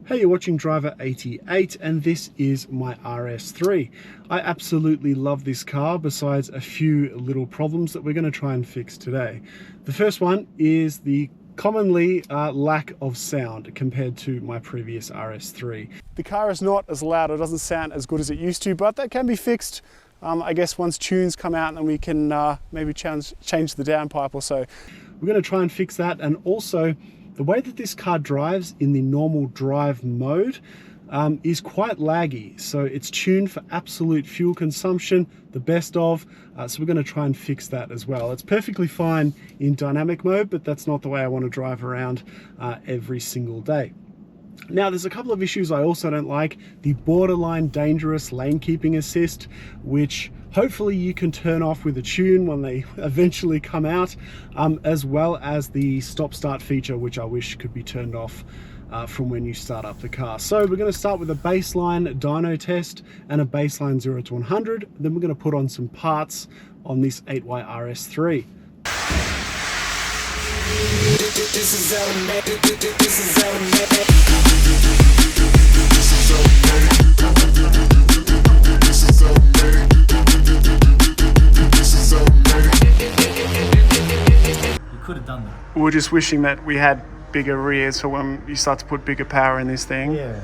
Hey, you're watching Driver 88 and this is my RS3. I absolutely love this car besides a few little problems that we're going to try and fix today. The first one is the commonly lack of sound compared to my previous RS3. The car is not as loud, it doesn't sound as good as it used to, but that can be fixed. I guess once tunes come out and we can maybe change the downpipe or so. We're going to try and fix that, and also the way that this car drives in the normal drive mode is quite laggy. So it's tuned for absolute fuel consumption, the best of, so we're going to try and fix that as well. It's perfectly fine in dynamic mode, but that's not the way I want to drive around every single day. Now, there's a couple of issues I also don't like. The borderline dangerous lane keeping assist, which hopefully you can turn off with a tune when they eventually come out, as well as the stop start feature, which I wish could be turned off from when you start up the car. So we're going to start with a baseline dyno test and a baseline 0 to 100. Then we're going to put on some parts on this 8Y RS3. Could have done that. We're just wishing that we had bigger rears for when you start to put bigger power in this thing. Yeah.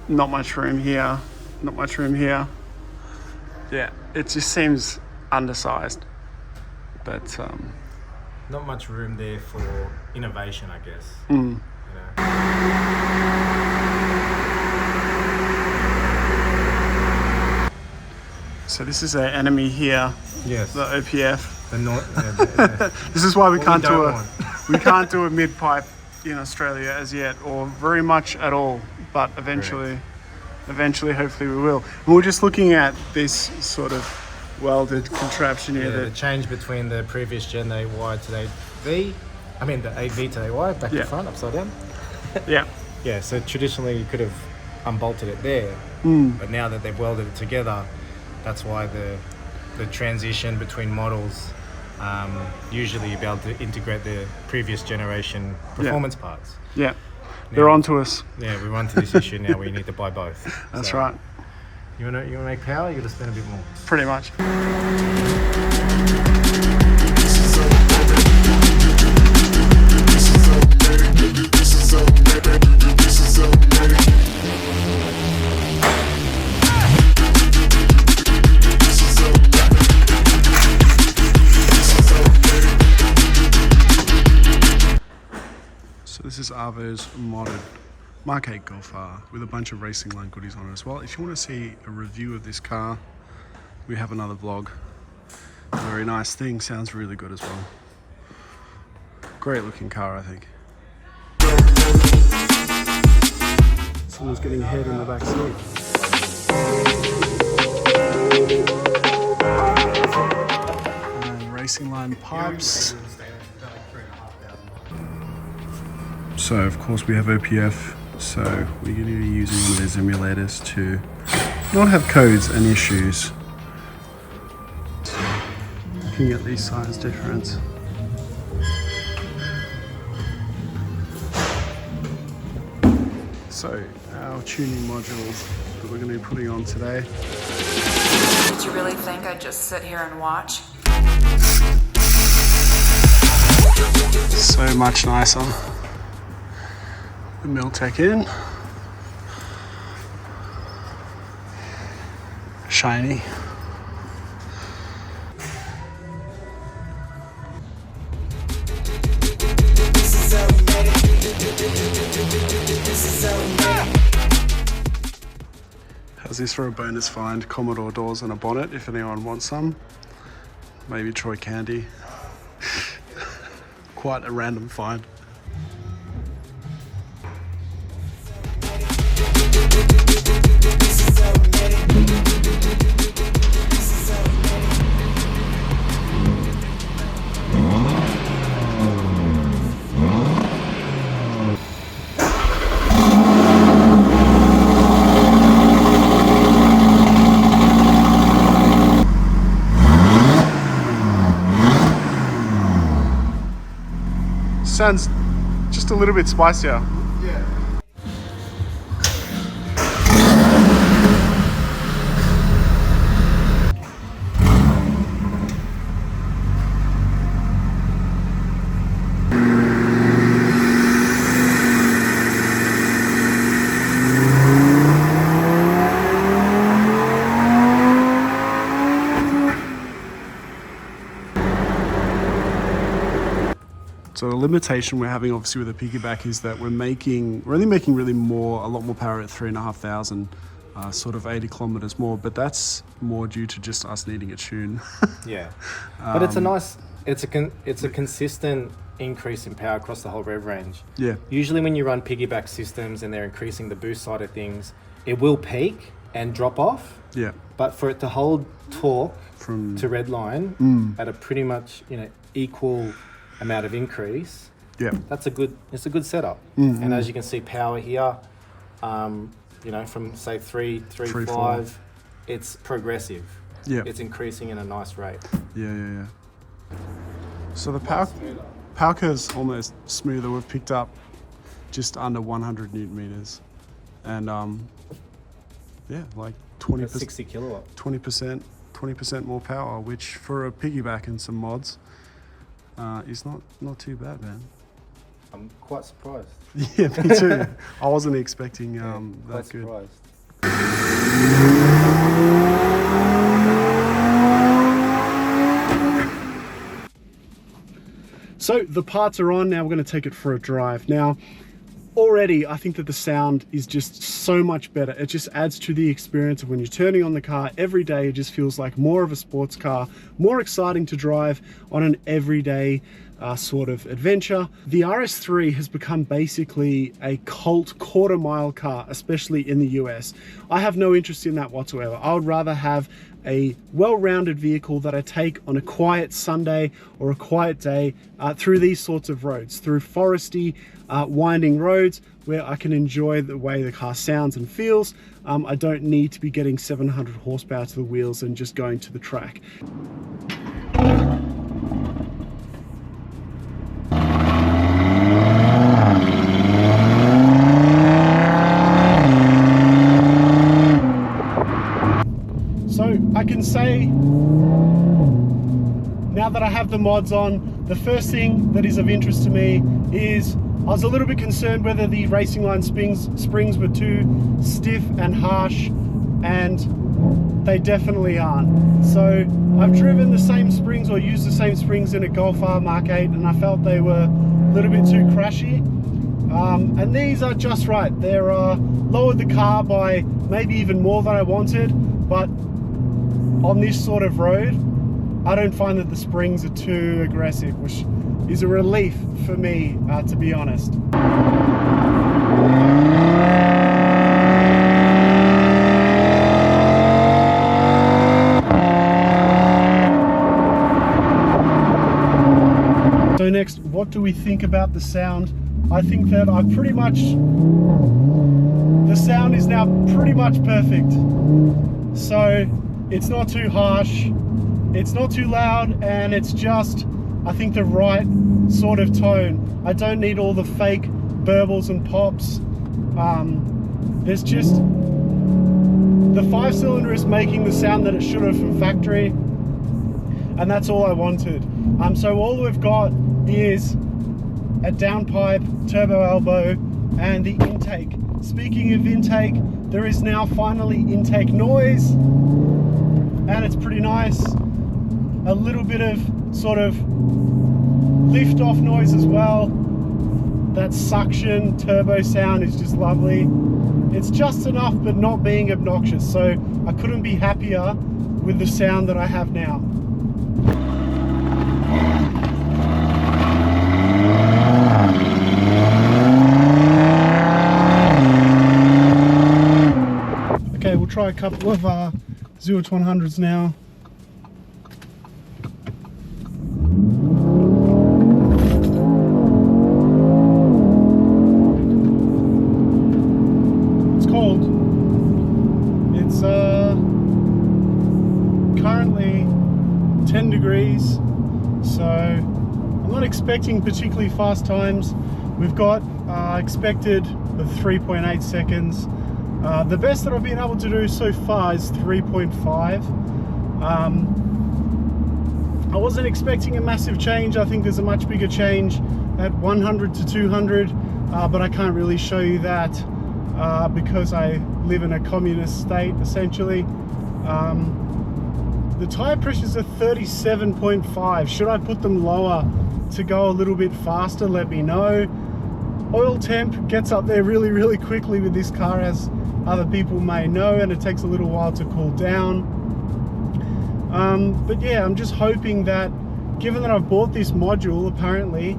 Not much room here. Not much room here. Yeah, it just seems undersized. But Not much room there for innovation, I guess. Mm. You know? So this is our enemy here. Yes. The OPF. This is why we can't do a mid pipe in Australia as yet, or very much at all. But eventually, hopefully we will. And we're just looking at this sort of welded contraption here. Yeah, the change between the previous gen, the AY to the 8V. I mean the 8V to the AY, back to front, upside down. Yeah. Yeah. So traditionally you could have unbolted it there, but now that they've welded it together, that's why the transition between models. Usually you'll be able to integrate the previous generation performance parts. Yeah, now, they're on to us. Yeah, we run to this issue now where you need to buy both. That's right. You want to make power, you got to spend a bit more. Pretty much. This is Arvo's modded Mark 8 Golf R with a bunch of racing line goodies on it as well. If you want to see a review of this car, we have another vlog. Very nice thing, sounds really good as well. Great looking car, I think. Someone's getting head in the back seat. And racing line pipes. So of course we have OPF, so we're going to be using one of these emulators to not have codes and issues. Looking at these size difference. So our tuning module that we're going to be putting on today. Did you really think I'd just sit here and watch? So much nicer. The Milltek in. Shiny. How's this for a bonus find? Commodore doors and a bonnet if anyone wants some. Maybe Troy Candy. Quite a random find. Sounds just a little bit spicier. Yeah. limitation we're having obviously with the piggyback is that we're only making really a lot more power at 3,500, sort of 80 kilometers more, but that's more due to just us needing a tune. Yeah, but it's a consistent increase in power across the whole rev range. Yeah. Usually when you run piggyback systems and they're increasing the boost side of things, it will peak and drop off. Yeah. But for it to hold torque to redline at a pretty much equal amount of increase, yeah, it's a good setup. And as you can see, power here, from say 3.5, it's progressive. Yeah. It's increasing in a nice rate. Yeah. So the power curve's almost smoother. We've picked up just under 100 Newton meters, and like 20%, 60 kilowatt. 20% more power, which for a piggyback and some mods is not too bad, man. I'm quite surprised. Yeah, me too. I wasn't expecting that good. Surprised. So the parts are on, now we're going to take it for a drive. Now, already I think that the sound is just so much better. It just adds to the experience of when you're turning on the car every day. It just feels like more of a sports car, more exciting to drive on an everyday sort of adventure. The RS3 has become basically a cult quarter-mile car, especially in the US. I have no interest in that whatsoever. I would rather have a well-rounded vehicle that I take on a quiet Sunday or a quiet day through these sorts of roads, through foresty, winding roads where I can enjoy the way the car sounds and feels. I don't need to be getting 700 horsepower to the wheels and just going to the track. So I can say, now that I have the mods on, the first thing that is of interest to me is I was a little bit concerned whether the Racing Line springs were too stiff and harsh, and they definitely aren't. So I've driven the same springs or used the same springs in a Golf R Mark 8, and I felt they were a little bit too crashy. And these are just right. They're lowered the car by maybe even more than I wanted, but on this sort of road, I don't find that the springs are too aggressive, which is a relief for me, to be honest. So next, what do we think about the sound? I think that the sound is now pretty much perfect. So it's not too harsh, it's not too loud, and it's just, I think, the right sort of tone. I don't need all the fake burbles and pops. There's just, the 5-cylinder is making the sound that it should have from factory, and that's all I wanted. So all we've got is a downpipe, turbo elbow, and the intake. Speaking of intake, there is now finally intake noise, and it's pretty nice. A little bit of sort of lift off noise as well. That suction turbo sound is just lovely. It's just enough but not being obnoxious, so I couldn't be happier with the sound that I have now. Okay, we'll try a couple of 0-100s now. It's cold. It's currently 10 degrees, so I'm not expecting particularly fast times. We've got expected of 3.8 seconds. The best that I've been able to do so far is 3.5. I wasn't expecting a massive change. I think there's a much bigger change at 100 to 200, but I can't really show you that because I live in a communist state, essentially. The tire pressures are 37.5. Should I put them lower to go a little bit faster? Let me know. Oil temp gets up there really, really quickly with this car, as other people may know, and it takes a little while to cool down. But yeah, I'm just hoping that, given that I've bought this module, apparently,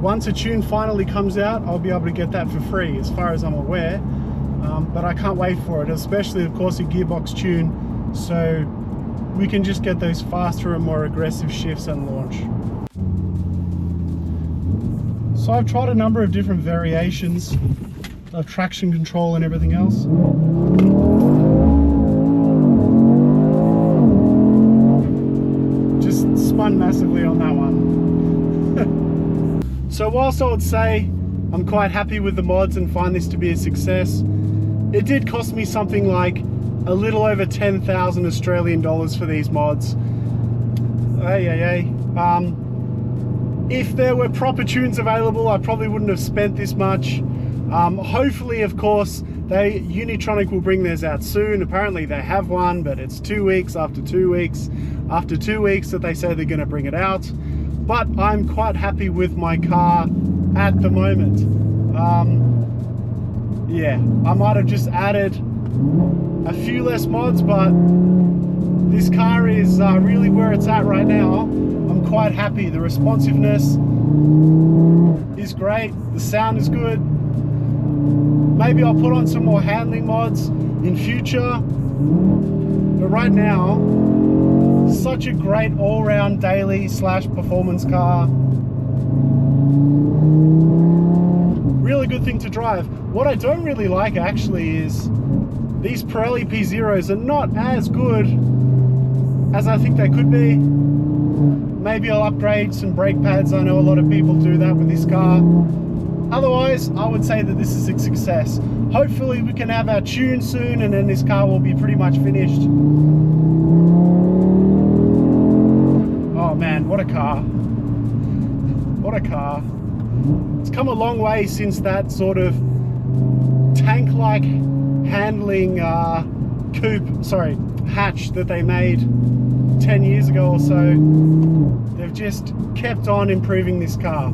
once a tune finally comes out, I'll be able to get that for free, as far as I'm aware. But I can't wait for it, especially, of course, a gearbox tune, so we can just get those faster and more aggressive shifts and launch. So I've tried a number of different variations of traction control and everything else. Just spun massively on that one. So whilst I would say I'm quite happy with the mods and find this to be a success, it did cost me something like a little over 10,000 Australian dollars for these mods. If there were proper tunes available, I probably wouldn't have spent this much. Hopefully, of course, Unitronic will bring theirs out soon. Apparently they have one, but it's 2 weeks after 2 weeks after 2 weeks that they say they're going to bring it out. But I'm quite happy with my car at the moment. Yeah, I might have just added a few less mods, but this car is really where it's at right now. I'm quite happy. The responsiveness is great. The sound is good. Maybe I'll put on some more handling mods in future. But right now, such a great all-round daily / performance car. Really good thing to drive. What I don't really like actually is these Pirelli P0s are not as good as I think they could be. Maybe I'll upgrade some brake pads. I know a lot of people do that with this car. Otherwise, I would say that this is a success. Hopefully we can have our tune soon, and then this car will be pretty much finished. Oh man, what a car. What a car. It's come a long way since that sort of tank-like handling hatch that they made 10 years ago or so. They've just kept on improving this car.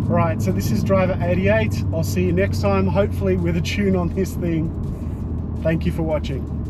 Right, so this is driver 88. I'll see you next time, hopefully with a tune on this thing. Thank you for watching.